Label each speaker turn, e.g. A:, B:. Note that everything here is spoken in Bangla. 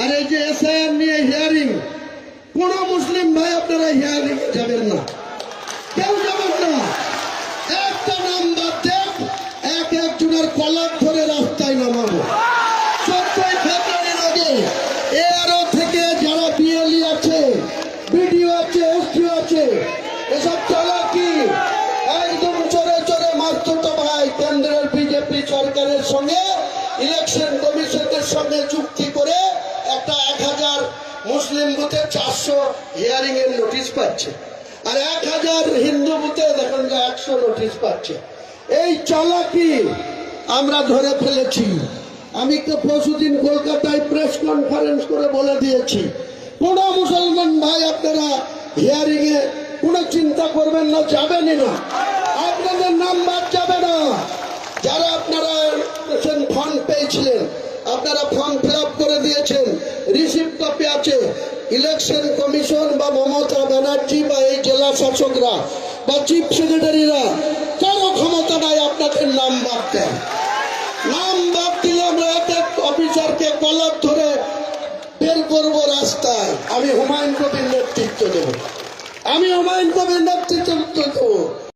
A: আর এই যে এসআইআর নিয়ে হিয়ারিং, কোন মুসলিম ভাই আপনারা হিয়ারিং যাবেন না, কেউ যাবেন না। একটা নাম বাদ দেন, একজনের কলার ধরে রাস্তায় নামাবো। 14 ফেব্রুয়ারির আগে এআরও থেকে যারা বিএলই আছে, বিডিও আছে, এসডিও আছে, এসব চলা কি একদম চড়ে চড়ে মারতো ভাই। কেন্দ্রের বিজেপি সরকারের সঙ্গে ইলেকশন কমিশনের সঙ্গে চুক্তি করে একটা 1000 মুসলিম বুথে 400 হিয়ারিং এর নোটিশ পাচ্ছে, আর 1000 হিন্দু বুথে দেখুন 100 নোটিশ পাচ্ছে। এই চালাকি আমরা ধরে ফেলেছি। আমি তো পরশুদিন কলকাতায় প্রেস কনফারেন্স করে বলে দিয়েছি, কোন মুসলমান ভাই আপনারা হিয়ারিং এ কোনো চিন্তা করবেন না, যাবেনই না, আপনাদের নাম বাদ যাবে না। যারা আপনারা ফর্ম পেয়েছিলেন, আপনারা ফর্ম ফিল আপ করে দিয়েছেন, রিসিপ্ট কপি আছে। ইলেকশন কমিশন বা মমতা ব্যানার্জি বা এই জেলা শাসকরা বা চিফ সেক্রেটারিরা কারো ক্ষমতা নাই আপনাদের নাম বাদ দেন। নাম বাদ দিলে আমরা এক অফিসারকে কলার ধরে বের করবো রাস্তায়। আমি হুমায়ুন কবির নেতৃত্ব দেব, আমি হুমায়ুন কবির নেতৃত্ব দেবো।